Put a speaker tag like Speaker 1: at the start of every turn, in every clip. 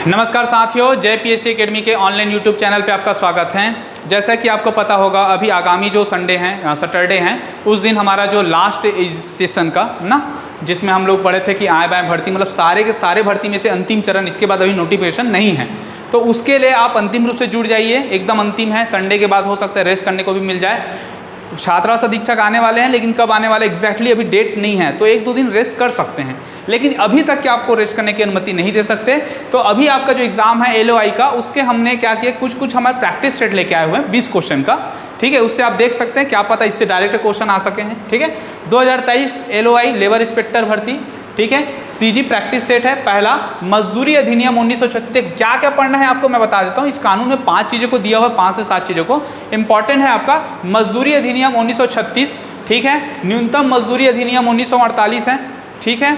Speaker 1: नमस्कार साथियों, जय पीएससी एकेडमी के ऑनलाइन यूट्यूब चैनल पे आपका स्वागत है। जैसा कि आपको पता होगा, अभी आगामी जो संडे हैं, सैटरडे हैं, उस दिन हमारा जो लास्ट सेशन का ना, जिसमें हम लोग पढ़े थे कि आय बाय भर्ती, मतलब सारे के सारे भर्ती में से अंतिम चरण, इसके बाद अभी नोटिफिकेशन नहीं है, तो उसके लिए आप अंतिम रूप से जुड़ जाइए। एकदम अंतिम है, संडे के बाद हो सकता है रेस्ट करने को भी मिल जाए। छात्रावास अधीक्षक आने वाले हैं, लेकिन कब आने वाले एग्जैक्टली अभी डेट नहीं है, तो एक दो दिन रेस्ट कर सकते हैं, लेकिन अभी तक के आपको रेस्ट करने की अनुमति नहीं दे सकते। तो अभी आपका जो एग्जाम है LOI का, उसके हमने क्या किया, कुछ हमारे प्रैक्टिस सेट लेके आए हुए हैं 20 क्वेश्चन का, ठीक है। उससे आप देख सकते हैं, क्या पता इससे डायरेक्ट क्वेश्चन आ सके हैं, ठीक है। 2023 LOI लेबर इंस्पेक्टर भर्ती, ठीक है। CG प्रैक्टिस सेट है पहला। मजदूरी अधिनियम 1936, क्या क्या पढ़ना है आपको मैं बता देता हूँ। इस कानून में 5 चीज़ों को दिया हुआ है, 5 से 7 चीज़ों को। इंपॉर्टेंट है आपका मजदूरी अधिनियम 1936, ठीक है। न्यूनतम मजदूरी अधिनियम 1948 है, ठीक है।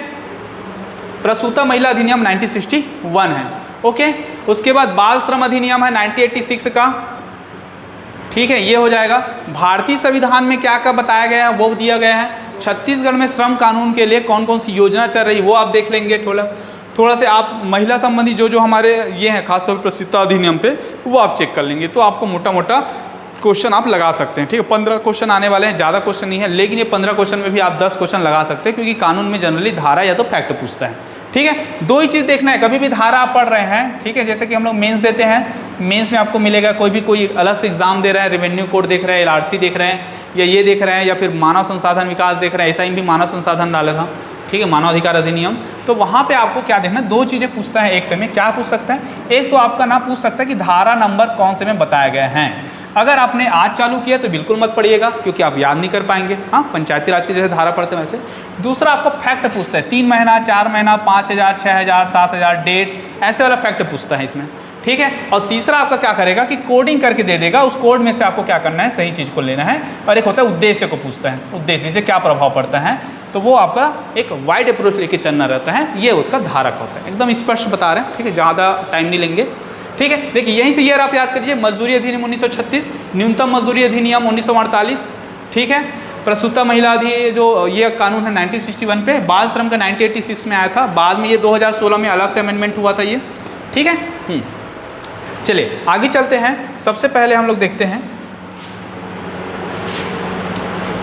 Speaker 1: प्रसूता महिला अधिनियम 1961 है, ओके। उसके बाद बाल श्रम अधिनियम है 1986 का, ठीक है, ये हो जाएगा। भारतीय संविधान में क्या क्या बताया गया है वो दिया गया है। छत्तीसगढ़ में श्रम कानून के लिए कौन कौन सी योजना चल रही है वो आप देख लेंगे। थोड़ा से आप महिला संबंधी जो हमारे ये हैं, खासतौर पर प्रसूता अधिनियम पे, वो आप चेक कर लेंगे, तो आपको मोटा मोटा क्वेश्चन आप लगा सकते हैं, ठीक है। 15 क्वेश्चन आने वाले हैं, ज़्यादा क्वेश्चन नहीं है, लेकिन ये 15 क्वेश्चन में भी आप 10 क्वेश्चन लगा सकते हैं, क्योंकि कानून में जनरली धारा या तो फैक्ट पूछता है, ठीक है। दो ही चीज़ देखना है, कभी भी धारा आप पढ़ रहे हैं, ठीक है। जैसे कि हम लोग मेंस देते हैं, मेंस में आपको मिलेगा, कोई अलग से एग्जाम दे रहा है, रेवेन्यू कोड देख रहे हैं, LRC देख रहे हैं, या ये देख रहे हैं, या फिर मानव संसाधन विकास देख रहे हैं, SI में भी मानव संसाधन डाला था, ठीक है, मानव अधिकार अधिनियम। तो वहाँ पे आपको क्या देखना, दो चीज़ें पूछता है एक पे में। क्या पूछ सकता है, एक तो आपका ना पूछ सकता है कि धारा नंबर कौन से में बताया गया है। अगर आपने आज चालू किया तो बिल्कुल मत पढ़िएगा, क्योंकि आप याद नहीं कर पाएंगे। हाँ, पंचायती राज के जैसे धारा पढ़ते हैं वैसे। दूसरा आपको फैक्ट पूछता है, 3 महीना, 4 महीना, 5000, 6000, 7000, डेट, ऐसे वाला फैक्ट पूछता है इसमें, ठीक है। और तीसरा आपका क्या करेगा कि कोडिंग करके दे देगा, उस कोड में से आपको क्या करना है, सही चीज़ को लेना है। और एक होता है उद्देश्य को पूछता है, उद्देश्य से क्या प्रभाव पड़ता है, तो वो आपका एक वाइड अप्रोच लेके चलना रहता है, ये उसका धारक होता है। एकदम स्पष्ट बता रहे हैं, ठीक है, ज़्यादा टाइम नहीं लेंगे, ठीक है। देखिए यहीं से ये आप याद करिए, मजदूरी अधिनियम 1936, न्यूनतम मजदूरी अधिनियम 1948, ठीक है। प्रसूता महिला अधिनियम जो ये कानून है 1961 पे, बाल श्रम का 1986 में आया था, बाद में ये 2016 में अलग से अमेंडमेंट हुआ था ये, ठीक है। चलिए आगे चलते हैं। सबसे पहले हम लोग देखते हैं,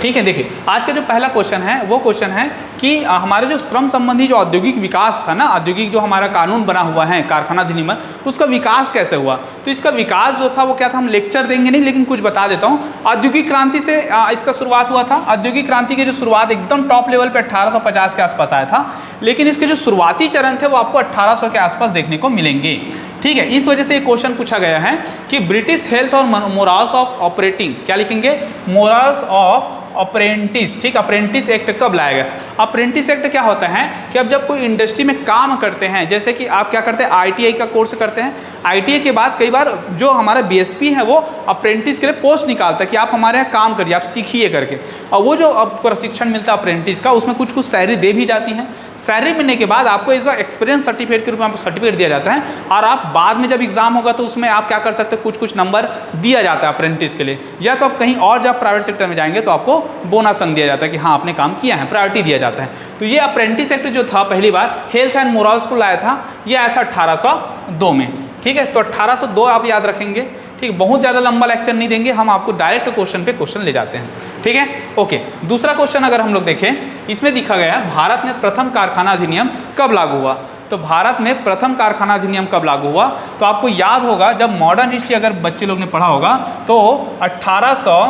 Speaker 1: ठीक है। देखिए आज का जो पहला क्वेश्चन है वो क्वेश्चन है कि हमारे जो श्रम संबंधी जो औद्योगिक विकास था ना, औद्योगिक जो हमारा कानून बना हुआ है कारखाना अधिनियम, उसका विकास कैसे हुआ। तो इसका विकास जो था वो क्या था, हम लेक्चर देंगे नहीं, लेकिन कुछ बता देता हूँ। औद्योगिक क्रांति से इसका शुरुआत हुआ था। औद्योगिक क्रांति की जो शुरुआत एकदम टॉप लेवल पे 1850 के आसपास आया था, लेकिन इसके जो शुरुआती चरण थे वो आपको 1800 के आसपास देखने को मिलेंगे, ठीक है। इस वजह से ये क्वेश्चन पूछा गया है कि ब्रिटिश हेल्थ और मोरल्स ऑफ ऑपरेटिंग, क्या लिखेंगे, मोरल्स ऑफ अप्रेंटिस, ठीक। अप्रेंटिस एक्ट कब लाया गया था। अप्रेंटिस एक्ट क्या होता है कि अब जब कोई इंडस्ट्री में काम करते हैं, जैसे कि आप क्या करते हैं, ITI का कोर्स करते हैं, ITI के बाद कई बार जो हमारा BSP है वो अप्रेंटिस के लिए पोस्ट निकालता है कि आप हमारे यहाँ काम करिए, आप सीखिए करके। और वो जो अब प्रशिक्षण मिलता है अप्रेंटिस का, उसमें कुछ सैलरी दे भी जाती हैं। सैलरी मिलने के बाद आपको एज एक्सपीरियंस सर्टिफिकेट के रूप में आपको सर्टिफिकेट दिया जाता है, और आप बाद में जब एग्जाम होगा तो उसमें आप क्या कर सकते हैं, कुछ नंबर दिया जाता है अप्रेंटिस के लिए। या तो आप कहीं और जब प्राइवेट सेक्टर में जाएंगे तो आपको बोनस अंक दिया जाता है कि हाँ आपने काम किया है, प्रायोरिटी दिया जाता है। तो ये अप्रेंटिस एक्ट जो था पहली बार हेल्थ एंड मोरल्स को लाया था, ये आया था 1802 में, ठीक है। तो 1802 आप याद रखेंगे, ठीक। बहुत ज़्यादा लंबा लेक्चर नहीं देंगे, हम आपको डायरेक्ट क्वेश्चन पे क्वेश्चन ले जाते हैं, ठीक है, ओके। दूसरा क्वेश्चन अगर हम लोग देखें, इसमें दिखा गया भारत में प्रथम कारखाना अधिनियम कब लागू हुआ। तो भारत में प्रथम कारखाना अधिनियम कब लागू हुआ, तो आपको याद होगा, जब मॉडर्न हिस्ट्री अगर बच्चे लोग ने पढ़ा होगा तो 1800,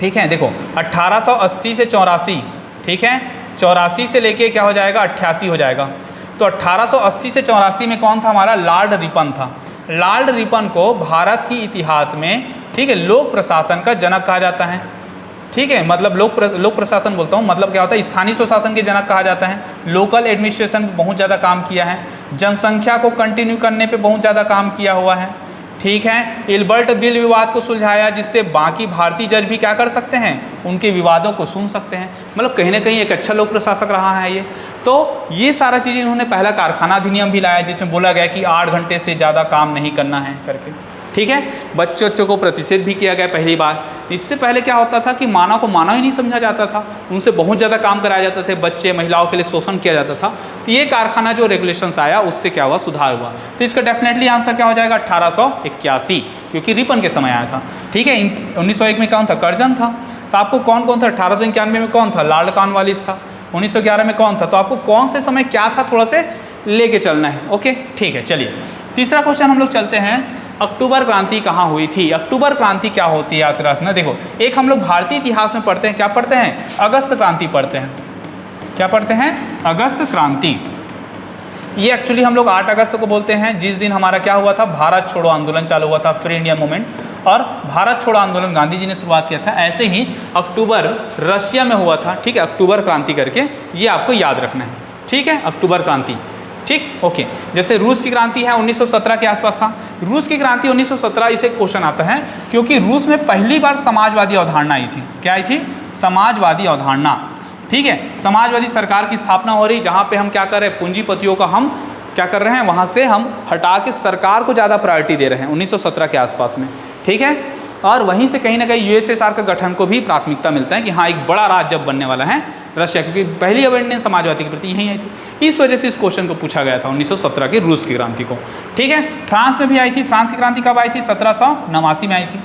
Speaker 1: ठीक है, देखो 1880 से 84, ठीक है, 84 से लेके क्या हो जाएगा, 88 हो जाएगा। तो 1880 से 84 में कौन था, हमारा लॉर्ड रिपन था। लॉर्ड रिपन को भारत की इतिहास में, ठीक है, लोक प्रशासन का जनक कहा जाता है, ठीक है। मतलब लोक प्रशासन बोलता हूँ, मतलब क्या होता है, स्थानीय स्वशासन के जनक कहा जाता है। लोकल एडमिनिस्ट्रेशन पे बहुत ज़्यादा काम किया है, जनसंख्या को कंटिन्यू करने पे बहुत ज़्यादा काम किया हुआ है, ठीक है। इल्बर्ट बिल विवाद को सुलझाया, जिससे बाकी भारतीय जज भी क्या कर सकते हैं, उनके विवादों को सुन सकते हैं। मतलब कहीं ना कहीं एक अच्छा लोक प्रशासक रहा है ये। तो ये सारा चीज़ें इन्होंने पहला कारखाना अधिनियम भी लाया, जिसमें बोला गया कि 8 घंटे से ज़्यादा काम नहीं करना है करके, ठीक है। बच्चों को प्रतिषेध भी किया गया पहली बार। इससे पहले क्या होता था कि मानव को मानव ही नहीं समझा जाता था, उनसे बहुत ज़्यादा काम कराया जाता थे, बच्चे महिलाओं के लिए शोषण किया जाता था। तो ये कारखाना जो रेगुलेशंस आया उससे क्या हुआ, सुधार हुआ। तो इसका डेफिनेटली आंसर क्या हो जाएगा, 1881, क्योंकि रिपन के समय आया था। ठीक है। 1901 में कौन था, कर्जन था। तो आपको कौन कौन था, 1891 में कौन था, लॉर्ड कॉर्नवालिस था। 1911 में कौन था। तो आपको कौन से समय क्या था थोड़ा से लेके चलना है। ओके ठीक है। चलिए तीसरा क्वेश्चन हम लोग चलते हैं, अक्टूबर क्रांति कहाँ हुई थी। अक्टूबर क्रांति क्या होती है याद रखना। देखो एक हम लोग भारतीय इतिहास में पढ़ते हैं, क्या पढ़ते हैं, अगस्त क्रांति पढ़ते हैं। क्या पढ़ते हैं, अगस्त क्रांति। ये एक्चुअली हम लोग 8 अगस्त को बोलते हैं, जिस दिन हमारा क्या हुआ था, भारत छोड़ो आंदोलन चालू हुआ था, फ्री इंडिया मूवमेंट। और भारत छोड़ो आंदोलन गांधी जी ने शुरुआत किया था। ऐसे ही अक्टूबर रशिया में हुआ था। ठीक है, अक्टूबर क्रांति करके, ये आपको याद रखना है। ठीक है, अक्टूबर क्रांति। ठीक ओके। जैसे रूस की क्रांति है 1917 के आसपास था। रूस की क्रांति 1917 इसे क्वेश्चन आता है क्योंकि रूस में पहली बार समाजवादी अवधारणा आई थी। क्या आई थी, समाजवादी अवधारणा। ठीक है, समाजवादी सरकार की स्थापना हो रही, जहाँ पे हम क्या कर रहे हैं, पूंजीपतियों का हम क्या कर रहे हैं, वहाँ से हम हटा के सरकार को ज़्यादा प्रायोरिटी दे रहे हैं 1917 के आसपास में। ठीक है, और वहीं से कहीं ना कहीं यूएसएसआर का गठन को भी प्राथमिकता मिलता है कि हाँ एक बड़ा राज्य अब बनने वाला है रशिया, क्योंकि पहली अवेयरनेस समाजवादी के प्रति यहीं आई थी। इस वजह से इस क्वेश्चन को पूछा गया था 1917 की रूस की क्रांति को। ठीक है, फ्रांस में भी आई थी। फ्रांस की क्रांति कब आई थी, 1789 में आई थी।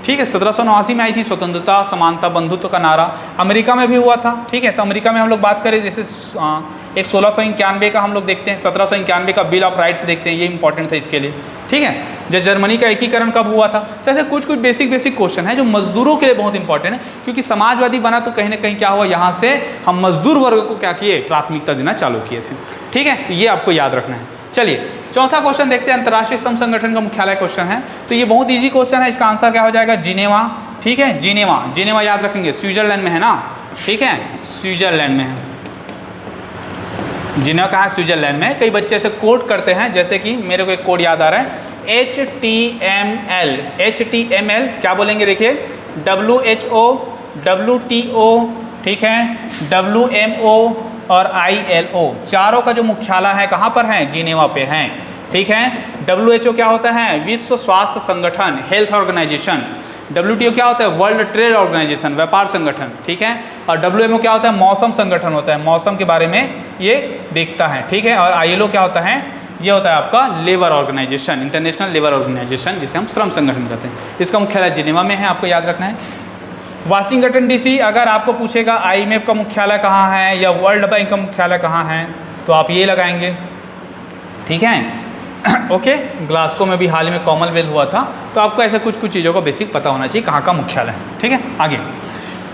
Speaker 1: ठीक है, 1789 में आई थी। स्वतंत्रता, समानता, बंधुत्व का नारा। अमेरिका में भी हुआ था। ठीक है, तो अमेरिका में हम लोग बात करें जैसे एक 1691 का हम लोग देखते हैं, 1791 का बिल ऑफ राइट्स देखते हैं, ये इंपॉर्टेंट था इसके लिए। ठीक है, जैसे जर्मनी का एकीकरण कब हुआ था। तो ऐसे कुछ कुछ बेसिक क्वेश्चन है जो मजदूरों के लिए बहुत इंपॉर्टेंट है, क्योंकि समाजवादी बना तो कहीं ना कहीं क्या हुआ, यहाँ से हम मजदूर वर्ग को क्या किए, प्राथमिकता देना चालू किए थे। ठीक है, ये आपको याद रखना है। चलिए चौथा क्वेश्चन देखते हैं, अंतर्राष्ट्रीय श्रम संगठन का मुख्यालय क्वेश्चन है। तो ये बहुत इजी क्वेश्चन है, इसका आंसर क्या हो जाएगा, जिनेवा। ठीक है, जिनेवा। जिनेवा याद रखेंगे, स्विट्जरलैंड में है ना। ठीक है, स्विट्जरलैंड में है। जिनेवा कहाँ है, स्विट्जरलैंड में। कई बच्चे ऐसे कोड करते हैं, जैसे कि मेरे को एक कोड याद आ रहा है, HTML। HTML क्या बोलेंगे, देखिए WHO, WTO, ठीक है, WMO और ILO, चारों का जो मुख्यालय है कहाँ पर है, जिनेवा पे है। ठीक है, WHO क्या होता है, विश्व स्वास्थ्य संगठन, हेल्थ ऑर्गेनाइजेशन। WTO क्या होता है, वर्ल्ड ट्रेड ऑर्गेनाइजेशन, व्यापार संगठन। ठीक है, और WMO क्या होता है, मौसम संगठन होता है, मौसम के बारे में ये देखता है। ठीक है, और ILO क्या होता है, ये होता है आपका labour organisation, international labour organisation, जिसे हम श्रम संगठन कहते हैं। इसका मुख्यालय जिनेवा में है, आपको याद रखना है। वाशिंगटन DC, अगर आपको पूछेगा IMF का मुख्यालय कहाँ है या वर्ल्ड बैंक का मुख्यालय कहाँ है, तो आप ये लगाएंगे। ठीक है ओके। ग्लासगो में भी हाल ही में कॉमनवेल्थ हुआ था, तो आपको ऐसे कुछ कुछ चीज़ों का बेसिक पता होना चाहिए कहाँ का मुख्यालय है। ठीक है, आगे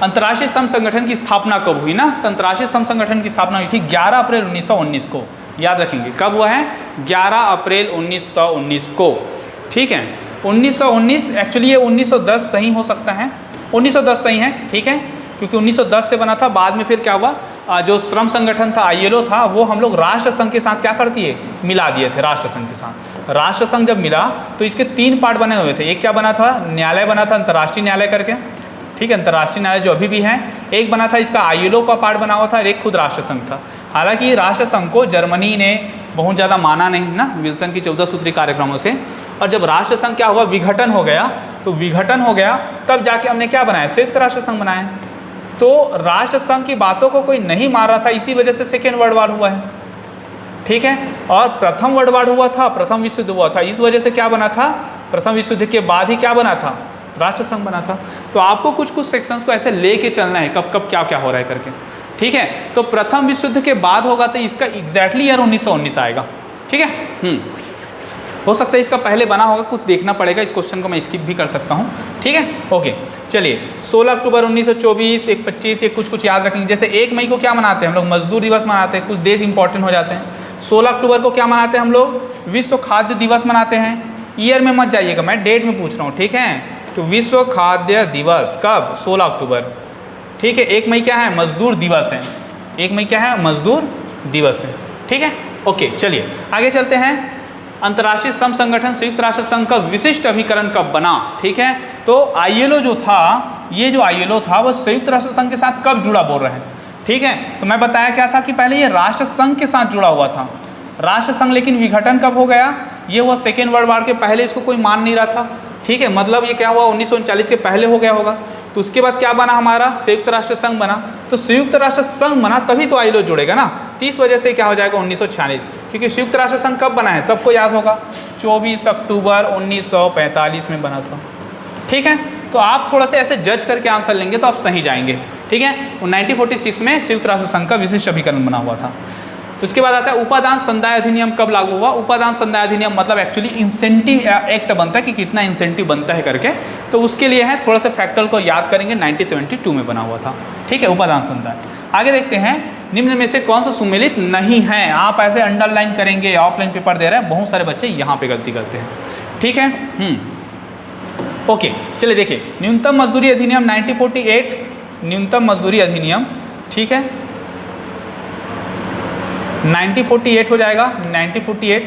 Speaker 1: अंतर्राष्ट्रीय श्रम संगठन की स्थापना कब हुई ना। तो अंतर्राष्ट्रीय श्रम संगठन की स्थापना हुई थी 11 अप्रैल 1919 को। याद रखेंगे कब हुआ है, 11 अप्रैल 1919 को। ठीक है, 1919 एक्चुअली ये 1910 सही हो सकता है, 1910 सही है। ठीक है, क्योंकि 1910 से बना था। बाद में फिर क्या हुआ, जो श्रम संगठन था ILO था, वो हम लोग राष्ट्र संघ के साथ क्या करती है, मिला दिए थे राष्ट्र संघ के साथ। राष्ट्र संघ जब मिला तो इसके 3 पार्ट बने हुए थे। एक क्या बना था, न्यायालय बना था, अंतर्राष्ट्रीय न्यायालय करके। ठीक है, अंतर्राष्ट्रीय न्यायालय जो अभी भी है। एक बना था इसका ILO का पार्ट बना हुआ था, और एक खुद राष्ट्र संघ था। हालांकि राष्ट्र संघ को जर्मनी ने बहुत ज़्यादा माना नहीं ना, विल्सन की 14 सूत्री कार्यक्रमों से। और जब राष्ट्र संघ क्या हुआ, विघटन हो गया, तो विघटन हो गया तब जाके हमने क्या बनाया, संयुक्त राष्ट्र संघ बनाया। तो राष्ट्र संघ की बातों को कोई नहीं मार रहा था, इसी वजह से सेकेंड वर्ल्ड वार हुआ है। ठीक है, और प्रथम वर्ल्ड वार हुआ था, प्रथम विश्व युद्ध हुआ था, इस वजह से क्या बना था, प्रथम विश्व युद्ध के बाद ही क्या बना था, राष्ट्र संघ बना था। तो आपको कुछ कुछ सेक्शंस को ऐसे लेके चलना है, कब कब क्या क्या हो रहा है करके। ठीक है, तो प्रथम विश्व युद्ध के बाद होगा तो इसका एग्जैक्टली ईयर 1919 आएगा। ठीक है, हो सकता है इसका पहले बना होगा, कुछ देखना पड़ेगा। इस क्वेश्चन को मैं स्किप भी कर सकता हूँ। ठीक है, ओके। चलिए 16 अक्टूबर 1924, 1 कुछ कुछ याद रखेंगे। जैसे 1 मई को क्या मनाते हैं हम लोग, मजदूर दिवस मनाते हैं, कुछ देश इंपॉर्टेंट हो जाते हैं। 16 अक्टूबर को क्या मनाते हैं हम लोग, विश्व खाद्य दिवस मनाते हैं। ईयर में मत जाइएगा, मैं डेट में पूछ रहा हूँ। ठीक है, तो विश्व खाद्य दिवस कब, 16 अक्टूबर। ठीक है, 1 मई क्या है, मजदूर दिवस है। 1 मई क्या है, मजदूर दिवस है। ठीक है, ओके। चलिए आगे चलते हैं। अंतर्राष्ट्रीय श्रम संगठन संयुक्त राष्ट्र संघ का विशिष्ट अभिकरण कब बना। ठीक है, तो ILO जो था, ये जो ILO था वो संयुक्त राष्ट्र संघ के साथ कब जुड़ा बोल रहे हैं। ठीक है, तो मैं बताया क्या था कि पहले ये राष्ट्र संघ के साथ जुड़ा हुआ था, राष्ट्र संघ, लेकिन विघटन कब हो गया, ये हुआ सेकेंड वर्ल्ड वार के पहले, इसको कोई मान नहीं रहा था, ठीक है। मतलब ये क्या हुआ 1939 के पहले हो गया होगा। तो उसके बाद क्या बना हमारा, संयुक्त राष्ट्र संघ बना। तो संयुक्त राष्ट्र संघ बना तभी तो आईएलओ जुड़ेगा ना। 30 वजह से क्या हो जाएगा 1946, क्योंकि संयुक्त राष्ट्र संघ कब बना है सबको याद होगा, 24 अक्टूबर 1945 में बना था, ठीक है। तो आप थोड़ा सा ऐसे जज करके आंसर लेंगे तो आप सही जाएंगे, ठीक है। 1946 में संयुक्त राष्ट्र संघ का विशिष्ट अभिकरण बना हुआ था। उसके बाद आता है उपादान संदाय अधिनियम कब लागू हुआ। उपादान संदाय अधिनियम मतलब एक्चुअली इंसेंटिव एक्ट बनता है कि कितना इंसेंटिव बनता है करके, तो उसके लिए है थोड़ा सा फैक्टर को याद करेंगे, 1972 में बना हुआ था, ठीक है, उपादान संदाय। आगे देखते हैं निम्न में से कौन सा सुमेलित नहीं है। आप ऐसे अंडरलाइन करेंगे, ऑफलाइन पेपर दे रहे हैं बहुत सारे बच्चे यहाँ पे गलती करते हैं, ठीक है। ओके चलिए देखिए, न्यूनतम मजदूरी अधिनियम 1948, न्यूनतम मजदूरी अधिनियम, ठीक है, 1948 हो जाएगा, 1948।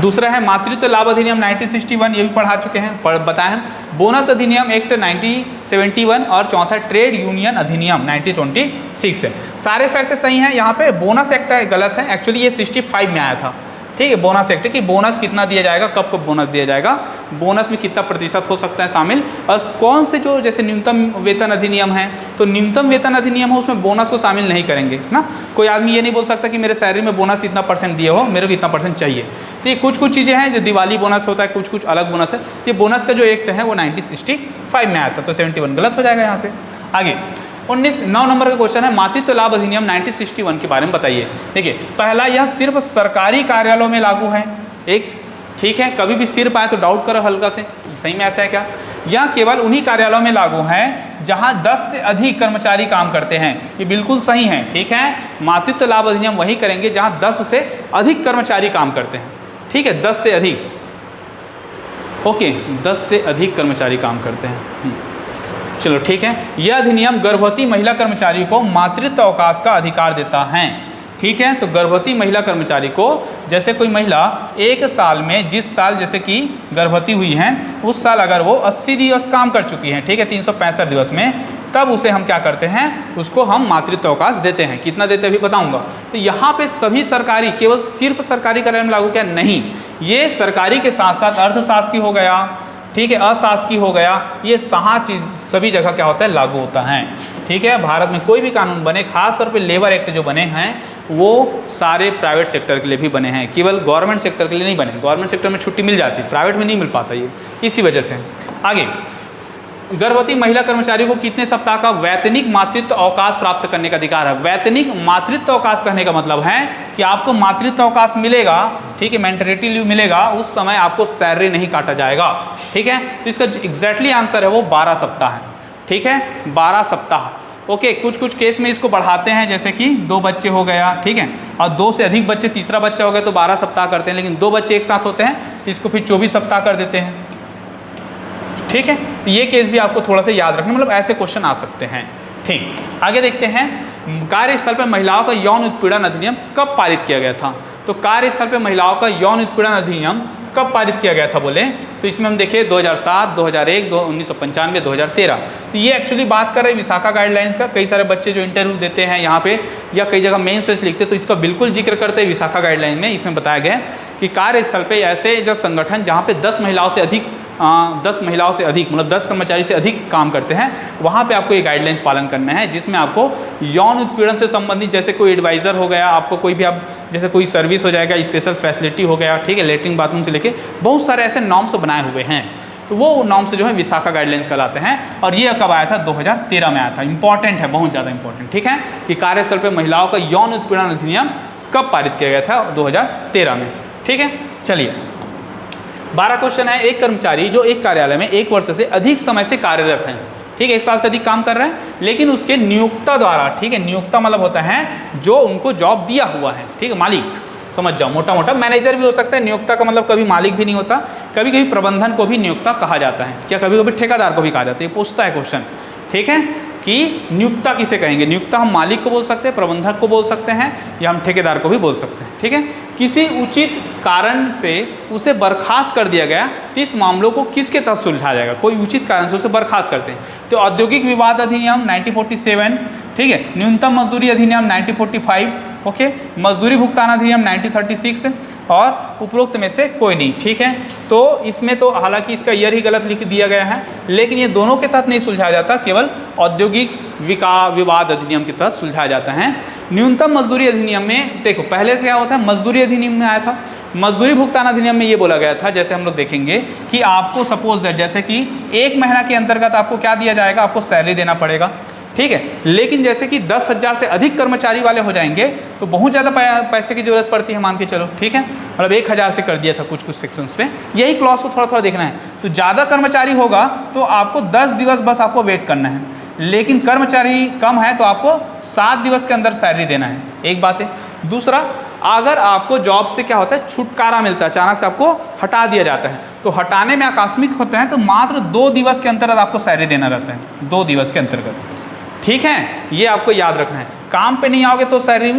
Speaker 1: दूसरा है मातृत्व लाभ अधिनियम 1961, ये भी पढ़ा चुके हैं, बताए हैं। बोनस अधिनियम एक्ट 1971 और चौथा ट्रेड यूनियन अधिनियम 1926 है। सारे फैक्ट सही हैं। यहाँ पे बोनस एक्ट गलत है, एक्चुअली ये 65 में आया था, ठीक है। बोनस एक्ट कि बोनस कितना दिया जाएगा, कब कब बोनस दिया जाएगा, बोनस में कितना प्रतिशत हो सकता है शामिल, और कौन से जो जैसे न्यूनतम वेतन अधिनियम है, तो न्यूनतम वेतन अधिनियम हो उसमें बोनस को शामिल नहीं करेंगे ना। कोई आदमी ये नहीं बोल सकता कि मेरे सैलरी में बोनस इतना % दिए हो, मेरे को इतना % चाहिए। तो ये कुछ चीज़ें हैं, जो दिवाली बोनस होता है, कुछ अलग बोनस है। ये बोनस का जो एक्ट है वो 1965 में आया था, तो 71 गलत हो जाएगा यहाँ से। आगे 9 नंबर का क्वेश्चन है मातृत्व लाभ अधिनियम 1961 के बारे में बताइए। देखिए पहला, यह सिर्फ सरकारी कार्यालयों में लागू है, एक, ठीक है। कभी भी सिर पाए तो डाउट करो हल्का से, सही में ऐसा है क्या। यह केवल उन्हीं कार्यालयों में लागू है जहां 10 से अधिक कर्मचारी काम करते हैं, ये बिल्कुल सही है, ठीक है। मातृत्व लाभ अधिनियम वही करेंगे जहां 10 से अधिक कर्मचारी काम करते हैं, ठीक है, 10 से अधिक, ओके, 10 से अधिक कर्मचारी काम करते हैं, चलो ठीक है। यह अधिनियम गर्भवती महिला कर्मचारी को मातृत्व अवकाश का अधिकार देता है, ठीक है। तो गर्भवती महिला कर्मचारी को, जैसे कोई महिला एक साल में, जिस साल जैसे कि गर्भवती हुई हैं उस साल अगर वो 80 दिवस काम कर चुकी हैं, ठीक है, 365 दिवस में, तब उसे हम क्या करते हैं, उसको हम मातृत्व अवकाश देते हैं। कितना देते हैं अभी बताऊंगा। तो यहाँ पे सभी सरकारी, केवल सिर्फ सरकारी कार्यालय में लागू क्या, नहीं, ये सरकारी के साथ साथ अर्थशासकीय हो गया, ठीक है, अशासकीय हो गया, ये सभी जगह क्या होता है, लागू होता है, ठीक है। भारत में कोई भी कानून बने, खासतौर पे लेबर एक्ट जो बने हैं वो सारे प्राइवेट सेक्टर के लिए भी बने हैं, केवल गवर्नमेंट सेक्टर के लिए नहीं बने। गवर्नमेंट सेक्टर में छुट्टी मिल जाती है, प्राइवेट में नहीं मिल पाता ये, इसी वजह से। आगे, गर्भवती महिला कर्मचारी को कितने सप्ताह का वैतनिक मातृत्व अवकाश प्राप्त करने का अधिकार है। वैतनिक मातृत्व अवकाश कहने का मतलब है कि आपको मातृत्व अवकाश मिलेगा, ठीक है, मैटरनिटी लीव मिलेगा, उस समय आपको सैलरी नहीं काटा जाएगा, ठीक है। तो इसका एग्जैक्टली आंसर है वो 12 सप्ताह है, ठीक है, 12 सप्ताह, ओके। कुछ केस में इसको बढ़ाते हैं, जैसे कि 2 बच्चे हो गया, ठीक है, और 2 से अधिक बच्चे, तीसरा बच्चा हो गया तो 12 सप्ताह करते हैं, लेकिन 2 बच्चे एक साथ होते हैं तो इसको फिर 24 सप्ताह कर देते हैं, ठीक है। तो ये केस भी आपको थोड़ा सा याद रखना, मतलब ऐसे क्वेश्चन आ सकते हैं, ठीक। आगे देखते हैं कार्यस्थल पर महिलाओं का यौन उत्पीड़न अधिनियम कब पारित किया गया था। तो कार्यस्थल पर महिलाओं का यौन उत्पीड़न अधिनियम कब पारित किया गया था बोले, तो इसमें हम देखिए 2007, 2001, 1995, 2013। तो ये एक्चुअली बात कर रहे हैं विशाखा गाइडलाइंस का। कई सारे बच्चे जो इंटरव्यू देते हैं यहाँ पे या कई जगह मेंस टेस्ट लिखते हैं तो इसका बिल्कुल जिक्र करते हैं विशाखा गाइडलाइन में। इसमें बताया गया कि कार्यस्थल पे ऐसे जो संगठन जहाँ पे 10 महिलाओं से अधिक 10 महिलाओं से अधिक मतलब 10 कर्मचारी से अधिक काम करते हैं, वहाँ पे आपको ये गाइडलाइंस पालन करना है, जिसमें आपको यौन उत्पीड़न से संबंधित जैसे कोई एडवाइज़र हो गया, आपको कोई भी आप जैसे कोई सर्विस हो जाएगा, स्पेशल फैसिलिटी हो गया, ठीक है, लेटरिन बाथरूम से लेके बहुत सारे ऐसे नॉर्म्स बनाए हुए हैं। तो वो नॉर्म्स जो है विशाखा गाइडलाइंस कहलाते हैं। और ये कब आया था, 2013 में आया था। इंपॉर्टेंट है, बहुत ज़्यादा इंपॉर्टेंट, ठीक है, कि कार्यस्थल पर महिलाओं का यौन उत्पीड़न अधिनियम कब पारित किया गया था, 2013 में, ठीक है। चलिए 12 क्वेश्चन है। एक कर्मचारी जो एक कार्यालय में 1 वर्ष से अधिक समय से कार्यरत हैं, ठीक है, 1 साल से अधिक काम कर रहे हैं, लेकिन उसके नियोक्ता द्वारा, ठीक है, नियोक्ता मतलब होता है जो उनको जॉब दिया हुआ है, ठीक है, मालिक, समझ जाओ, मोटा मोटा मैनेजर भी हो सकता है। नियोक्ता का मतलब कभी मालिक भी नहीं होता, कभी कभी प्रबंधन को भी नियोक्ता कहा जाता है, क्या कभी कभी ठेकेदार को भी कहा जाता है, ये पूछता है क्वेश्चन, ठीक है, कि नियोक्ता किसे कहेंगे। नियोक्ता हम मालिक को बोल सकते हैं, प्रबंधक को बोल सकते हैं, या हम ठेकेदार को भी बोल सकते हैं, ठीक है। किसी उचित कारण से उसे बर्खास्त कर दिया गया तो इस मामलों को किसके तहत सुलझाया जाएगा। कोई उचित कारण से उसे बर्खास्त करते हैं तो औद्योगिक विवाद अधिनियम 1947, ठीक है। न्यूनतम मजदूरी अधिनियम 1945, ओके। मजदूरी भुगतान अधिनियम 1936 और उपरोक्त में से कोई नहीं, ठीक है। तो इसमें तो हालांकि इसका ईयर ही गलत लिख दिया गया है, लेकिन ये दोनों के तहत नहीं सुलझाया जाता, केवल औद्योगिक विवाद अधिनियम के तहत सुलझाया जाता है। न्यूनतम मजदूरी अधिनियम में देखो पहले क्या होता है, मजदूरी अधिनियम में आया था, मजदूरी भुगतान अधिनियम में ये बोला गया था, जैसे हम लोग देखेंगे कि आपको सपोज दैट जैसे कि 1 महीना के अंतर्गत आपको क्या दिया जाएगा, आपको सैलरी देना पड़ेगा, ठीक है। लेकिन जैसे कि 10,000 से अधिक कर्मचारी वाले हो जाएंगे तो बहुत ज़्यादा पैसे की जरूरत पड़ती है, मान के चलो, ठीक है। मतलब 1,000 से कर दिया था कुछ सेक्शंस पे, यही क्लॉज को थोड़ा थोड़ा देखना है। तो ज़्यादा कर्मचारी होगा तो आपको 10 दिवस बस आपको वेट करना है, लेकिन कर्मचारी कम है तो आपको 7 दिवस के अंदर सैलरी देना है, एक बात है। दूसरा, अगर आपको जॉब से क्या होता है, छुटकारा मिलता है, अचानक से आपको हटा दिया जाता है, तो हटाने में आकस्मिक होते हैं तो मात्र 2 दिवस के अंतर्गत आपको सैलरी देना रहता है, 2 दिवस के अंतर्गत, ठीक है। ये आपको याद रखना है। काम पे नहीं आओगे तो सैलरी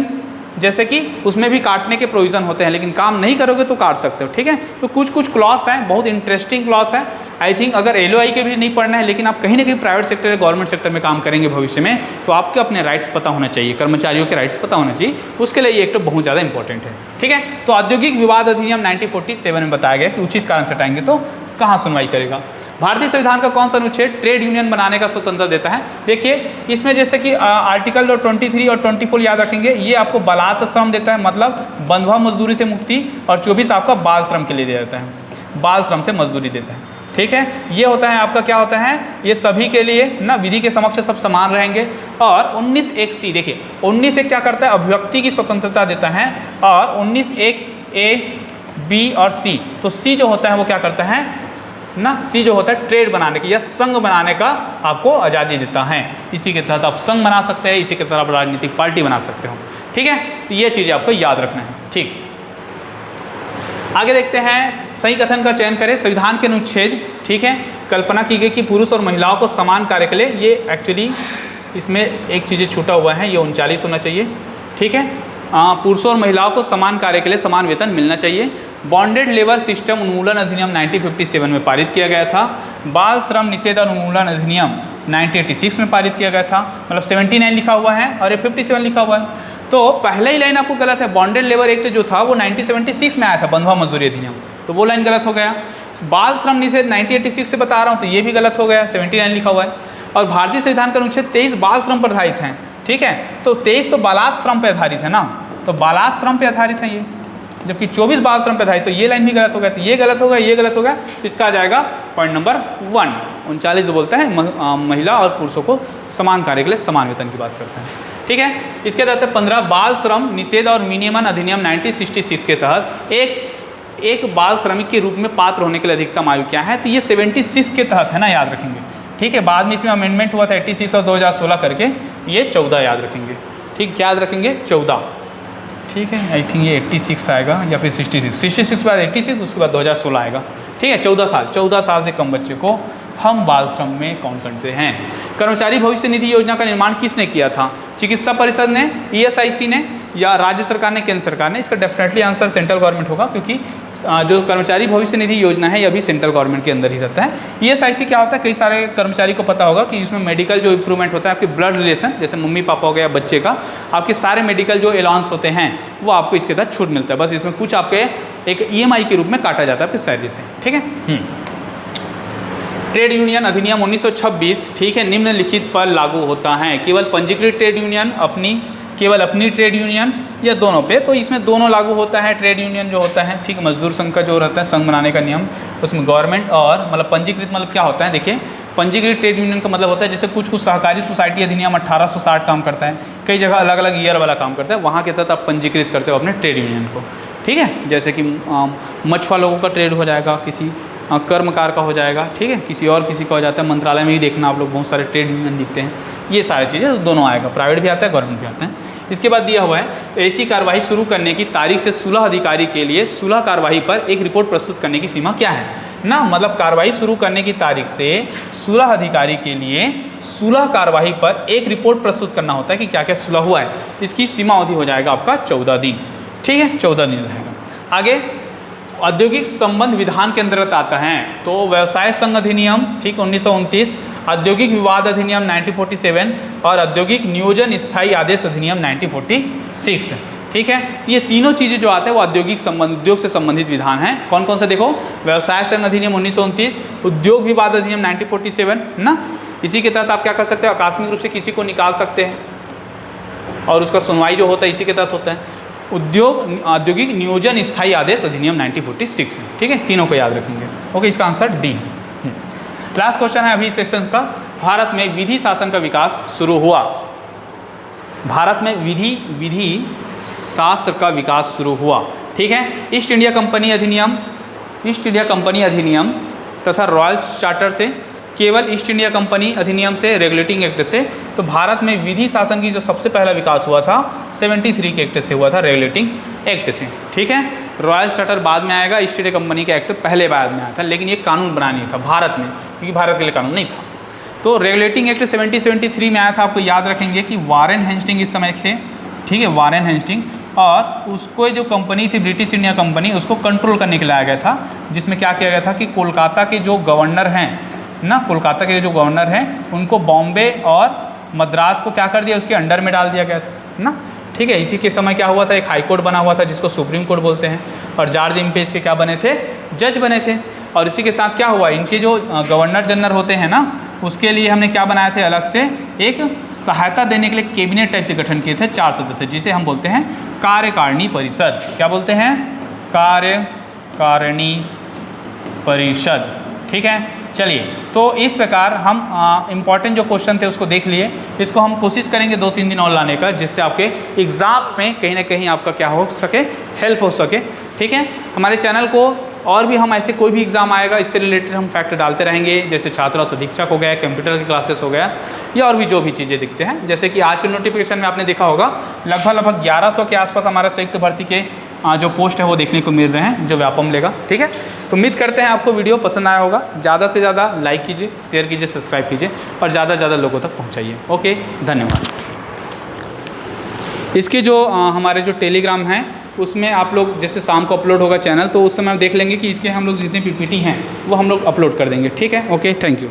Speaker 1: जैसे कि उसमें भी काटने के प्रोविज़न होते हैं, लेकिन काम नहीं करोगे तो काट सकते हो, ठीक है। तो कुछ कुछ क्लॉज हैं, बहुत इंटरेस्टिंग क्लॉज है। आई थिंक अगर LOI के भी नहीं पढ़ना है, लेकिन आप कहीं ना कहीं प्राइवेट सेक्टर या गवर्नमेंट सेक्टर में काम करेंगे भविष्य में, तो आपके अपने राइट्स पता होना चाहिए, कर्मचारियों के राइट्स पता होना चाहिए, उसके लिए ये एक तो बहुत ज़्यादा इंपॉर्टेंट है, ठीक है। तो औद्योगिक विवाद अधिनियम 1947 में बताया गया कि उचित कारण से हटाएंगे तो कहाँ सुनवाई करेगा। भारतीय संविधान का कौन सा अनुच्छेद ट्रेड यूनियन बनाने का स्वतंत्रता देता है? देखिए इसमें जैसे कि आर्टिकल 23 और 24 याद रखेंगे, ये आपको बलात् श्रम देता है, मतलब बंधुआ मजदूरी से मुक्ति, और 24 आपका बाल श्रम के लिए दिया जाता है, बाल श्रम से मजदूरी देता है, ठीक है। ये होता है आपका क्या होता है, ये सभी के लिए ना विधि के समक्ष सब समान रहेंगे। और 19(1)(c) देखिए 19(1) क्या करता है, अभिव्यक्ति की स्वतंत्रता देता है, और 19(1)(a), B और C, तो C जो होता है वो क्या करता है ना, C जो होता है ट्रेड बनाने की या संघ बनाने का आपको आज़ादी देता है। इसी के तहत आप संघ बना सकते हैं, इसी के तहत आप राजनीतिक पार्टी बना सकते हो, ठीक है। तो ये चीज़ें आपको याद रखना है, ठीक। आगे देखते हैं, सही कथन का चयन करें। संविधान के अनुच्छेद, ठीक है, कल्पना की गई कि पुरुष और महिलाओं को समान कार्य के लिए, ये एक्चुअली इसमें एक चीज़ें छूटा हुआ है, ये 39 होना चाहिए, ठीक है। पुरुषों और महिलाओं को समान कार्य के लिए समान वेतन मिलना चाहिए। बॉन्डेड लेबर सिस्टम उन्मूलन अधिनियम 1957 में पारित किया गया था। बाल श्रम निषेध और उन्मूलन अधिनियम 1986 में पारित किया गया था, मतलब 79 लिखा हुआ है और ये 57 लिखा हुआ है, तो पहले ही लाइन आपको गलत है। बॉन्डेड लेबर एक्ट जो था वो 1976 में आया था, बंधुआ मजदूरी अधिनियम, तो वो लाइन गलत हो गया। बाल श्रम निषेध 1986 से बता रहा हूँ, तो ये भी गलत हो गया, 79 लिखा हुआ है। और भारतीय संविधान का अनुच्छेद 23 बाल श्रम पर आधारित हैं, ठीक है। तो 23 तो बालात् श्रम पर आधारित है ना, तो बालात् श्रम पर आधारित है ये, जबकि 24 बाल श्रम पर आधारित, तो ये लाइन भी गलत हो गया, तो ये गलत होगा, ये गलत होगा, तो इसका आ जाएगा पॉइंट नंबर 1। 39 जो बोलता है महिला और पुरुषों को समान कार्य के लिए समान वेतन की बात करते हैं, ठीक है। इसके तहत 15 बाल श्रम निषेध और विनियमन अधिनियम 1966 के तहत एक बाल श्रमिक के रूप में पात्र होने के लिए अधिकतम आयु क्या है, तो ये 76 के तहत है ना, याद रखेंगे, ठीक है। बाद में इसमें अमेंडमेंट हुआ था 86 और 2016 करके, ये 14 याद रखेंगे, ठीक, याद रखेंगे 14, ठीक है। आई थिंक ये 86 आएगा या फिर 66 के बाद 86, उसके बाद 2016 आएगा, ठीक है। 14 साल से कम बच्चे को हम बाल श्रम में काउंट करते हैं। कर्मचारी भविष्य निधि योजना का निर्माण किसने किया था? चिकित्सा परिषद ने, ESIC ने, या राज्य सरकार ने, केंद्र सरकार ने? इसका डेफिनेटली आंसर सेंट्रल गवर्नमेंट होगा, क्योंकि जो कर्मचारी भविष्य निधि योजना है ये अभी सेंट्रल गवर्नमेंट के अंदर ही रहता है। ESIC क्या होता है, कई सारे कर्मचारी को पता होगा कि इसमें मेडिकल जो इंप्रूवमेंट होता है, आपके ब्लड रिलेशन, जैसे मम्मी पापा हो गया बच्चे का, आपके सारे मेडिकल जो अलाउंस होते हैं वो आपको इसके तहत छूट मिलता है, बस इसमें कुछ आपके एक EMI के रूप में काटा जाता है आपकी सैलरी से, ठीक है। ट्रेड यूनियन अधिनियम 1926, ठीक है, निम्नलिखित पर लागू होता है। केवल पंजीकृत ट्रेड यूनियन, केवल अपनी ट्रेड यूनियन, या दोनों पे? तो इसमें दोनों लागू होता है। ट्रेड यूनियन जो होता है, ठीक, मजदूर संघ का जो रहता है संघ बनाने का नियम, उसमें गवर्नमेंट और मतलब पंजीकृत, मतलब क्या होता है, देखिए पंजीकृत ट्रेड यूनियन का मतलब होता है जैसे कुछ सहकारी सोसाइटी अधिनियम 1860 काम करता है, कई जगह अलग अलग ईयर वाला काम करता है, वहाँ के तहत आप पंजीकृत करते हो अपने ट्रेड यूनियन को, ठीक है। जैसे कि मछुआ लोगों का ट्रेड हो जाएगा, किसी कर्मकार का हो जाएगा, ठीक है, किसी और किसी का हो जाता है। मंत्रालय में ही देखना आप लोग बहुत सारे ट्रेड यूनियन दिखते हैं, ये सारी चीज़ें दोनों आएगा, प्राइवेट भी आता है, गवर्नमेंट भी आता है। इसके बाद दिया हुआ है ऐसी कार्रवाई शुरू करने की तारीख से सुलह अधिकारी के लिए सुलह कार्रवाई पर एक रिपोर्ट प्रस्तुत करने की सीमा क्या है ना, मतलब कार्रवाई शुरू करने की तारीख से सुलह अधिकारी के लिए सुलह कार्रवाई पर एक रिपोर्ट प्रस्तुत करना होता है कि क्या क्या सुलह हुआ है। इसकी सीमा अवधि हो जाएगा आपका 14 दिन, ठीक है, 14 दिन रहेगा। आगे औद्योगिक संबंध विधान के अंतर्गत आता है तो व्यवसाय संघ अधिनियम, ठीक, 1929, औद्योगिक विवाद अधिनियम 1947 और औद्योगिक नियोजन स्थायी आदेश अधिनियम 1946। ठीक है, ये तीनों चीज़ें जो आते हैं वो उद्योग से संबंधित विधान हैं। कौन कौन से देखो, व्यवसाय संघ अधिनियम 1929, उद्योग विवाद अधिनियम 1947 ना, इसी के तहत आप क्या कर सकते हो, आकस्मिक रूप से किसी को निकाल सकते हैं और उसका सुनवाई जो होता है इसी के तहत होता है। औद्योगिक नियोजन स्थायी आदेश अधिनियम 1946। ठीक है, तीनों को याद रखेंगे। ओके, इसका आंसर डी। लास्ट क्वेश्चन है अभी सेशन का, भारत में विधि शासन का विकास शुरू हुआ। भारत में विधि शास्त्र का विकास शुरू हुआ। ठीक है, ईस्ट इंडिया कंपनी अधिनियम तथा रॉयल चार्टर से, केवल ईस्ट इंडिया कंपनी अधिनियम से, रेगुलेटिंग एक्ट से। तो भारत में विधि शासन की जो सबसे पहला विकास हुआ था 73 के एक्ट से हुआ था, रेगुलेटिंग एक्ट से। ठीक है, रॉयल चार्टर बाद में आएगा, ईस्ट इंडिया कंपनी का एक्ट पहले बाद में आया था, लेकिन ये कानून बना नहीं था भारत में, क्योंकि भारत के लिए कानून नहीं था। तो रेगुलेटिंग एक्ट 73 में आया था। आपको याद रखेंगे कि वारेन हेस्टिंग इस समय थे। ठीक है, वारेन हेस्टिंग, और उसको जो कंपनी थी ब्रिटिश इंडिया कंपनी, उसको कंट्रोल करने के लिए लाया गया था, जिसमें क्या किया गया था कि कोलकाता के जो गवर्नर हैं ना, कोलकाता के जो गवर्नर हैं उनको बॉम्बे और मद्रास को क्या कर दिया, उसके अंडर में डाल दिया गया था ना। ठीक है, इसी के समय क्या हुआ था, एक हाई कोर्ट बना हुआ था जिसको सुप्रीम कोर्ट बोलते हैं, और जॉर्ज इम्पेज के क्या बने थे, जज बने थे। और इसी के साथ क्या हुआ, इनके जो गवर्नर जनरल होते हैं ना, उसके लिए हमने क्या बनाए थे, अलग से एक सहायता देने के लिए कैबिनेट टाइप से गठन किए थे 4 सदस्य, जिसे हम बोलते हैं कार्यकारिणी परिषद। क्या बोलते हैं, कार्यकारिणी परिषद। ठीक है, चलिए, तो इस प्रकार हम इम्पॉर्टेंट जो क्वेश्चन थे उसको देख लिए। इसको हम कोशिश करेंगे 2-3 दिन और लाने का, जिससे आपके एग्ज़ाम में कहीं ना कहीं आपका क्या हो सके, हेल्प हो सके। ठीक है, हमारे चैनल को और भी हम ऐसे कोई भी एग्ज़ाम आएगा इससे रिलेटेड हम फैक्ट डालते रहेंगे, जैसे छात्रावास अधीक्षक हो गया, कंप्यूटर की क्लासेस हो गया, या और भी जो भी चीज़ें दिखते हैं। जैसे कि आज के नोटिफिकेशन में आपने देखा होगा लगभग 1100 के आसपास हमारा संयुक्त भर्ती के जो पोस्ट है वो देखने को मिल रहे हैं, जो व्यापम लेगा। ठीक है, तो उम्मीद करते हैं आपको वीडियो पसंद आया होगा। ज़्यादा से ज़्यादा लाइक कीजिए, शेयर कीजिए, सब्सक्राइब कीजिए और ज़्यादा से ज़्यादा लोगों तक पहुँचाइए। ओके, धन्यवाद। इसके जो हमारे जो टेलीग्राम हैं उसमें आप लोग जैसे शाम को अपलोड होगा चैनल, तो उस समय हम देख लेंगे कि इसके हम लोग जितने PPT हैं वो हम लोग अपलोड कर देंगे। ठीक है, ओके, थैंक यू।